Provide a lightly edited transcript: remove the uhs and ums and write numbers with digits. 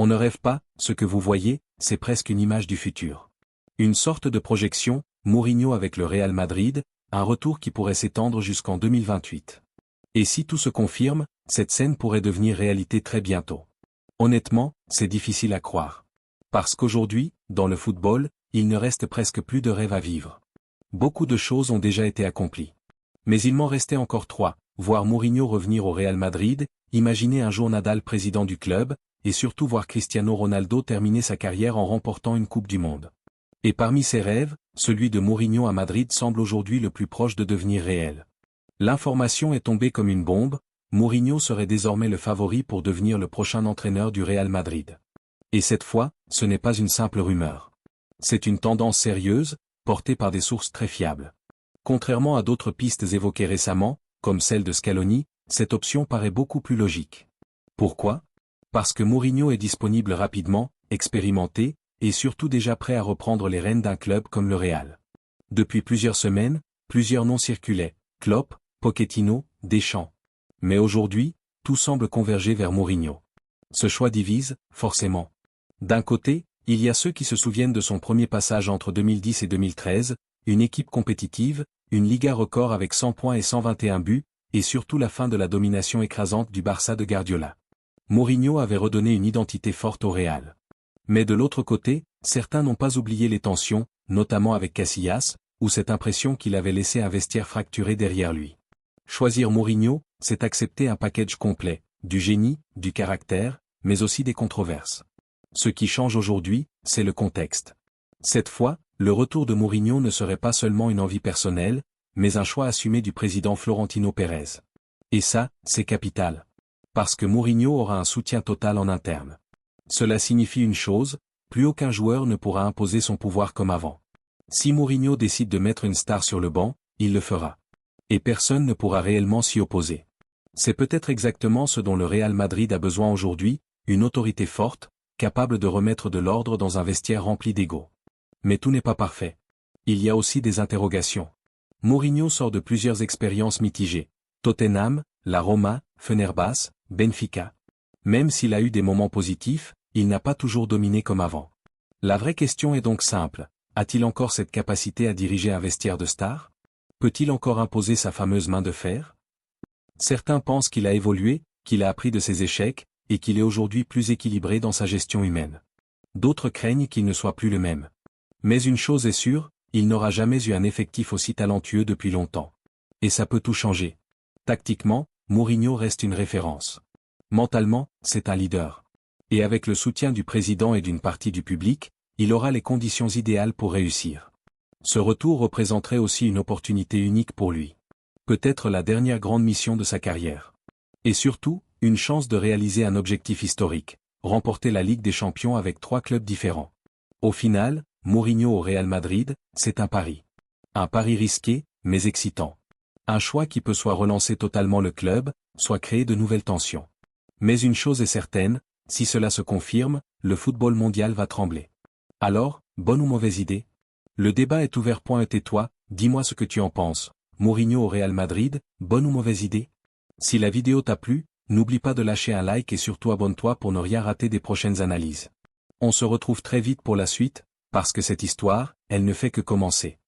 On ne rêve pas, ce que vous voyez, c'est presque une image du futur. Une sorte de projection, Mourinho avec le Real Madrid, un retour qui pourrait s'étendre jusqu'en 2028. Et si tout se confirme, cette scène pourrait devenir réalité très bientôt. Honnêtement, c'est difficile à croire. Parce qu'aujourd'hui, dans le football, il ne reste presque plus de rêves à vivre. Beaucoup de choses ont déjà été accomplies. Mais il m'en restait encore 3, voir Mourinho revenir au Real Madrid, imaginer un jour Nadal président du club, et surtout voir Cristiano Ronaldo terminer sa carrière en remportant une Coupe du Monde. Et parmi ces rêves, celui de Mourinho à Madrid semble aujourd'hui le plus proche de devenir réel. L'information est tombée comme une bombe, Mourinho serait désormais le favori pour devenir le prochain entraîneur du Real Madrid. Et cette fois, ce n'est pas une simple rumeur. C'est une tendance sérieuse, portée par des sources très fiables. Contrairement à d'autres pistes évoquées récemment, comme celle de Scaloni, cette option paraît beaucoup plus logique. Pourquoi ? Parce que Mourinho est disponible rapidement, expérimenté, et surtout déjà prêt à reprendre les rênes d'un club comme le Real. Depuis plusieurs semaines, plusieurs noms circulaient, Klopp, Pochettino, Deschamps. Mais aujourd'hui, tout semble converger vers Mourinho. Ce choix divise, forcément. D'un côté, il y a ceux qui se souviennent de son premier passage entre 2010 et 2013, une équipe compétitive, une Liga record avec 100 points et 121 buts, et surtout la fin de la domination écrasante du Barça de Guardiola. Mourinho avait redonné une identité forte au Real. Mais de l'autre côté, certains n'ont pas oublié les tensions, notamment avec Casillas, ou cette impression qu'il avait laissé un vestiaire fracturé derrière lui. Choisir Mourinho, c'est accepter un package complet, du génie, du caractère, mais aussi des controverses. Ce qui change aujourd'hui, c'est le contexte. Cette fois, le retour de Mourinho ne serait pas seulement une envie personnelle, mais un choix assumé du président Florentino Pérez. Et ça, c'est capital. Parce que Mourinho aura un soutien total en interne. Cela signifie une chose, plus aucun joueur ne pourra imposer son pouvoir comme avant. Si Mourinho décide de mettre une star sur le banc, il le fera. Et personne ne pourra réellement s'y opposer. C'est peut-être exactement ce dont le Real Madrid a besoin aujourd'hui, une autorité forte, capable de remettre de l'ordre dans un vestiaire rempli d'ego. Mais tout n'est pas parfait. Il y a aussi des interrogations. Mourinho sort de plusieurs expériences mitigées. Tottenham, la Roma, Fenerbahçe, Benfica. Même s'il a eu des moments positifs, il n'a pas toujours dominé comme avant. La vraie question est donc simple, a-t-il encore cette capacité à diriger un vestiaire de stars ? Peut-il encore imposer sa fameuse main de fer ? Certains pensent qu'il a évolué, qu'il a appris de ses échecs, et qu'il est aujourd'hui plus équilibré dans sa gestion humaine. D'autres craignent qu'il ne soit plus le même. Mais une chose est sûre, il n'aura jamais eu un effectif aussi talentueux depuis longtemps. Et ça peut tout changer. Tactiquement, Mourinho reste une référence. Mentalement, c'est un leader. Et avec le soutien du président et d'une partie du public, il aura les conditions idéales pour réussir. Ce retour représenterait aussi une opportunité unique pour lui. Peut-être la dernière grande mission de sa carrière. Et surtout, une chance de réaliser un objectif historique, remporter la Ligue des Champions avec 3 clubs différents. Au final, Mourinho au Real Madrid, c'est un pari. Un pari risqué, mais excitant. Un choix qui peut soit relancer totalement le club, soit créer de nouvelles tensions. Mais une chose est certaine, si cela se confirme, le football mondial va trembler. Alors, bonne ou mauvaise idée ? Le débat est ouvert. Et tais-toi, dis-moi ce que tu en penses. Mourinho au Real Madrid, bonne ou mauvaise idée ? Si la vidéo t'a plu, n'oublie pas de lâcher un like et surtout abonne-toi pour ne rien rater des prochaines analyses. On se retrouve très vite pour la suite, parce que cette histoire, elle ne fait que commencer.